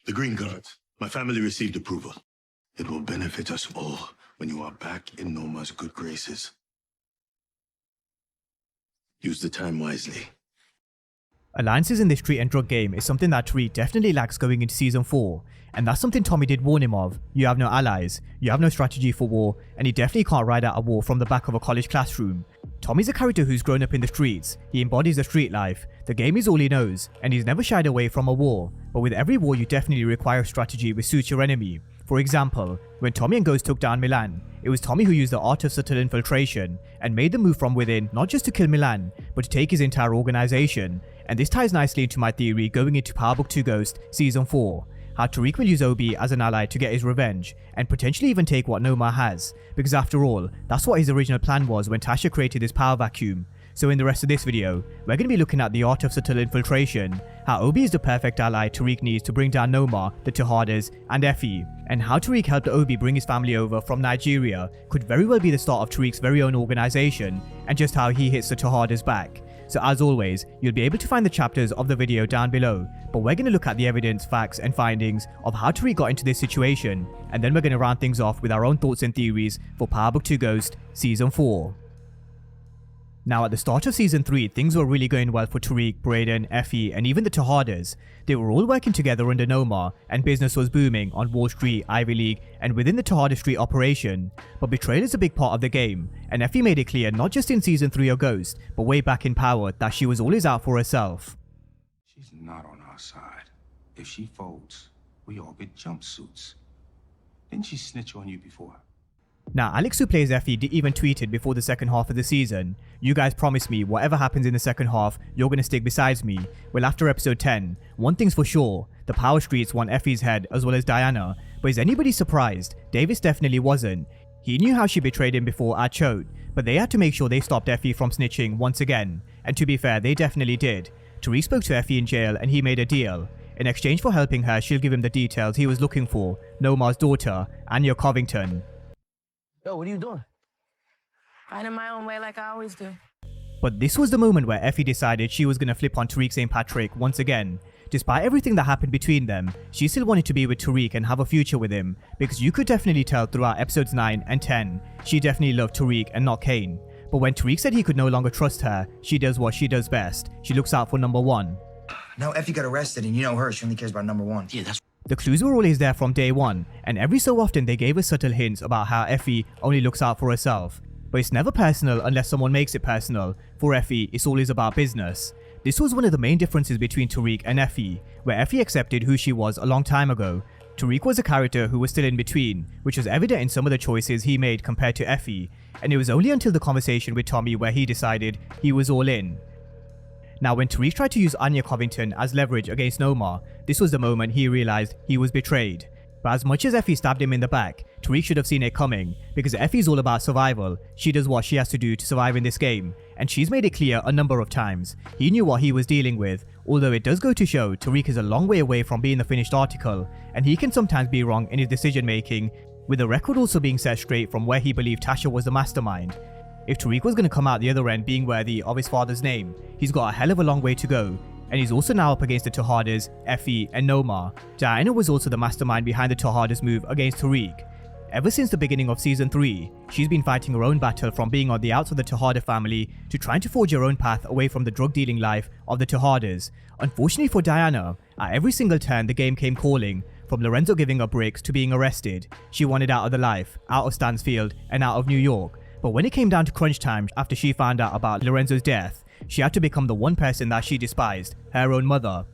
The green card. My family received approval. It will benefit us all when you are back in Noma's good graces. Use the time wisely. Alliances in this street and drug game is something that Tariq definitely lacks going into Season 4, and that's something Tommy did warn him of. You have no allies, you have no strategy for war, and you definitely can't ride out a war from the back of a college classroom. Tommy's a character who's grown up in the streets, he embodies the street life, the game is all he knows, and he's never shied away from a war, but with every war you definitely require strategy which suits your enemy. For example, when Tommy and Ghost took down Milan, it was Tommy who used the art of subtle infiltration and made the move from within not just to kill Milan, but to take his entire organization. And this ties nicely into my theory going into Power Book 2 Ghost Season 4, how Tariq will use Obi as an ally to get his revenge, and potentially even take what Noma has, because after all, that's what his original plan was when Tasha created this power vacuum. So in the rest of this video, we're going to be looking at the art of subtle infiltration, how Obi is the perfect ally Tariq needs to bring down Noma, the Tejadas, and Effie, and how Tariq helped Obi bring his family over from Nigeria could very well be the start of Tariq's very own organization, and just how he hits the Tejadas back. So as always, you'll be able to find the chapters of the video down below, but we're going to look at the evidence, facts and findings of how Tariq got into this situation, and then we're going to round things off with our own thoughts and theories for Power Book 2 Ghost Season 4. Now at the start of Season 3, things were really going well for Tariq, Brayden, Effie and even the Tejadas. They were all working together under Noma, and business was booming on Wall Street, Ivy League and within the Tejada Street operation. But betrayal is a big part of the game, and Effie made it clear not just in Season 3 of Ghost, but way back in Power that she was always out for herself. She's not on our side. If she folds, we all get jumpsuits. Didn't she snitch on you before? Now Alex, who plays Effie, even tweeted before the second half of the season, "You guys promised me whatever happens in the second half, you're gonna stick beside me." Well, after episode 10, one thing's for sure, the Power Streets want Effie's head as well as Diana, but is anybody surprised? Davis definitely wasn't. He knew how she betrayed him before at Choate, but they had to make sure they stopped Effie from snitching once again, and to be fair, they definitely did. Tariq spoke to Effie in jail and he made a deal. In exchange for helping her, she'll give him the details he was looking for, Noma's daughter, Anya Covington. Yo, what are you doing? Finding my own way like I always do. But this was the moment where Effie decided she was going to flip on Tariq St. Patrick once again. Despite everything that happened between them, she still wanted to be with Tariq and have a future with him, because you could definitely tell throughout episodes 9 and 10, she definitely loved Tariq and not Kane. But when Tariq said he could no longer trust her, she does what she does best. She looks out for number one. Now Effie got arrested and you know her, she only cares about number one. Yeah, that's The clues were always there from day one, and every so often they gave us subtle hints about how Effie only looks out for herself. But it's never personal unless someone makes it personal. For Effie, it's always about business. This was one of the main differences between Tariq and Effie, where Effie accepted who she was a long time ago. Tariq was a character who was still in between, which was evident in some of the choices he made compared to Effie, and it was only until the conversation with Tommy where he decided he was all in. Now when Tariq tried to use Anya Covington as leverage against Noma, this was the moment he realized he was betrayed. But as much as Effie stabbed him in the back, Tariq should have seen it coming, because Effie's all about survival. She does what she has to do to survive in this game, and she's made it clear a number of times. He knew what he was dealing with, although it does go to show Tariq is a long way away from being the finished article, and he can sometimes be wrong in his decision making, with the record also being set straight from where he believed Tasha was the mastermind. If Tariq was going to come out the other end being worthy of his father's name, he's got a hell of a long way to go, and he's also now up against the Tejadas, Effie and Noma. Diana was also the mastermind behind the Tejadas move against Tariq. Ever since the beginning of Season 3, she's been fighting her own battle from being on the outs of the Tejada family to trying to forge her own path away from the drug dealing life of the Tejadas. Unfortunately for Diana, at every single turn the game came calling, from Lorenzo giving her bricks to being arrested. She wanted out of the life, out of Stansfield and out of New York. But when it came down to crunch time after she found out about Lorenzo's death, she had to become the one person that she despised, her own mother.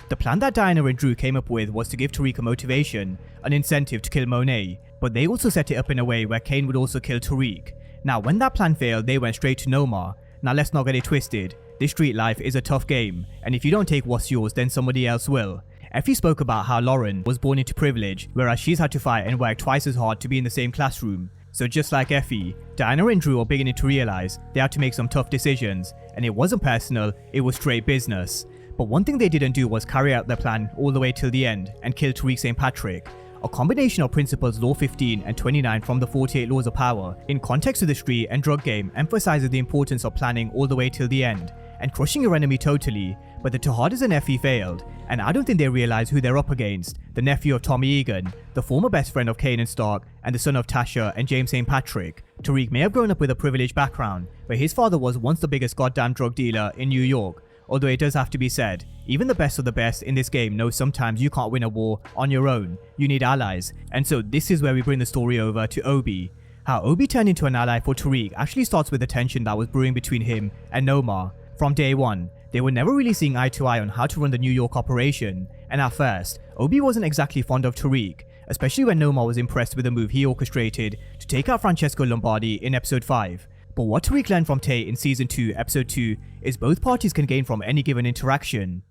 The plan that Diana and Drew came up with was to give Tariq a motivation, an incentive to kill Monet, but they also set it up in a way where Kane would also kill Tariq. Now when that plan failed, they went straight to Noma. Now let's not get it twisted, this street life is a tough game, and if you don't take what's yours then somebody else will. Effie spoke about how Lauren was born into privilege, whereas she's had to fight and work twice as hard to be in the same classroom. So just like Effie, Diana and Drew are beginning to realize they had to make some tough decisions, and it wasn't personal, it was straight business. But one thing they didn't do was carry out their plan all the way till the end and kill Tariq St. Patrick. A combination of principles Law 15 and 29 from the 48 Laws of Power, in context of the street and drug game, emphasizes the importance of planning all the way till the end and crushing your enemy totally, but the Tejadas and Effie failed, and I don't think they realized who they're up against, the nephew of Tommy Egan, the former best friend of Kanan Stark, and the son of Tasha and James St. Patrick. Tariq may have grown up with a privileged background, but his father was once the biggest goddamn drug dealer in New York. Although it does have to be said, even the best of the best in this game know sometimes you can't win a war on your own, you need allies, and so this is where we bring the story over to Obi. How Obi turned into an ally for Tariq actually starts with the tension that was brewing between him and Nomar. From day one, they were never really seeing eye to eye on how to run the New York operation, and at first, Obi wasn't exactly fond of Tariq, especially when Nomar was impressed with the move he orchestrated to take out Francesco Lombardi in episode 5. But what Tariq learned from Tay in season 2, episode 2, is both parties can gain from any given interaction.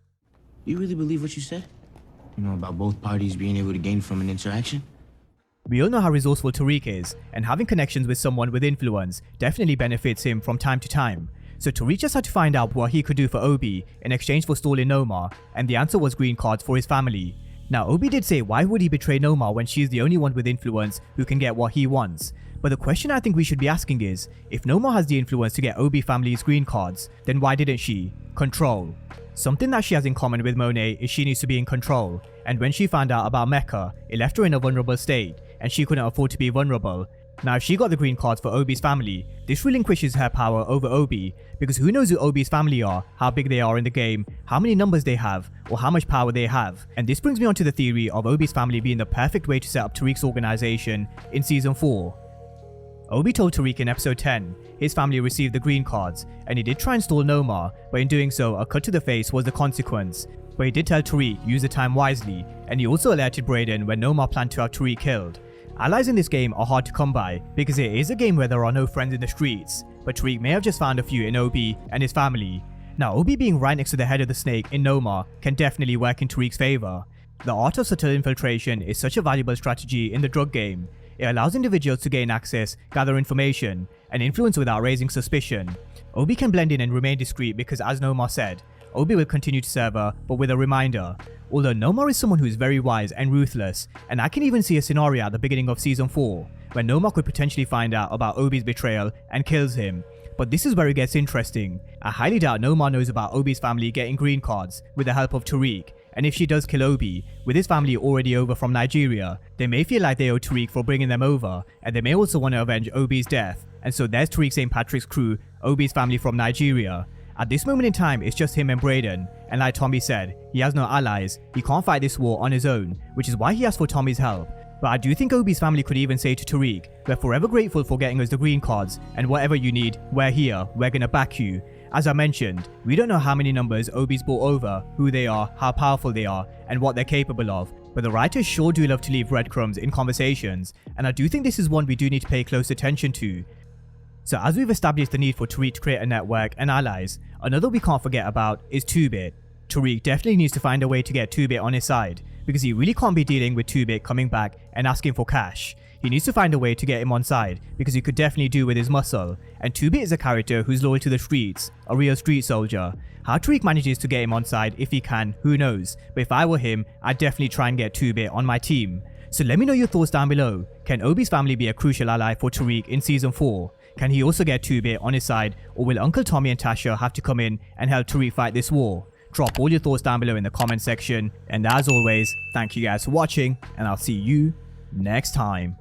You really believe what you said? You know, about both parties being able to gain from an interaction? We all know how resourceful Tariq is, and having connections with someone with influence definitely benefits him from time to time. So Tariq just had to find out what he could do for Obi in exchange for stalling Nomar, and the answer was green cards for his family. Now Obi did say why would he betray Nomar when she's the only one with influence who can get what he wants. But the question I think we should be asking is, if Nomar has the influence to get Obi family's green cards, then why didn't she? Control. Something that she has in common with Monet is she needs to be in control, and when she found out about Mecca, it left her in a vulnerable state, and she couldn't afford to be vulnerable. Now if she got the green cards for Obi's family, this relinquishes her power over Obi, because who knows who Obi's family are, how big they are in the game, how many numbers they have, or how much power they have. And this brings me on to the theory of Obi's family being the perfect way to set up Tariq's organization in season 4. Obi told Tariq in episode 10 his family received the green cards, and he did try and stall Nomar, but in doing so a cut to the face was the consequence. But he did tell Tariq use the time wisely, and he also alerted Brayden when Nomar planned to have Tariq killed. Allies in this game are hard to come by, because it is a game where there are no friends in the streets, but Tariq may have just found a few in Obi and his family. Now Obi being right next to the head of the snake in Nomar can definitely work in Tariq's favour. The art of subtle infiltration is such a valuable strategy in the drug game. It allows individuals to gain access, gather information, and influence without raising suspicion. Obi can blend in and remain discreet because, as Nomar said, Obi will continue to serve her, but with a reminder. Although Nomar is someone who is very wise and ruthless, and I can even see a scenario at the beginning of season 4, where Nomar could potentially find out about Obi's betrayal and kills him. But this is where it gets interesting. I highly doubt Nomar knows about Obi's family getting green cards with the help of Tariq, and if she does kill Obi, with his family already over from Nigeria, they may feel like they owe Tariq for bringing them over, and they may also want to avenge Obi's death, and so there's Tariq St. Patrick's crew, Obi's family from Nigeria. At this moment in time, it's just him and Brayden, and like Tommy said, he has no allies, he can't fight this war on his own, which is why he asked for Tommy's help. But I do think Obi's family could even say to Tariq, we're forever grateful for getting us the green cards, and whatever you need, we're here, we're gonna back you. As I mentioned, we don't know how many numbers Obi's brought over, who they are, how powerful they are, and what they're capable of, but the writers sure do love to leave breadcrumbs in conversations, and I do think this is one we do need to pay close attention to. So as we've established the need for Tariq to create a network and allies, another we can't forget about is 2-Bit. Tariq definitely needs to find a way to get 2-Bit on his side, because he really can't be dealing with 2-Bit coming back and asking for cash. He needs to find a way to get him on side, because he could definitely do with his muscle, and 2-Bit is a character who's loyal to the streets, a real street soldier. How Tariq manages to get him on side if he can, who knows, but if I were him, I'd definitely try and get 2-Bit on my team. So let me know your thoughts down below. Can Obi's family be a crucial ally for Tariq in season 4? Can he also get 2-Bit on his side, or will Uncle Tommy and Tasha have to come in and help Tariq fight this war? Drop all your thoughts down below in the comment section, and as always, thank you guys for watching, and I'll see you next time.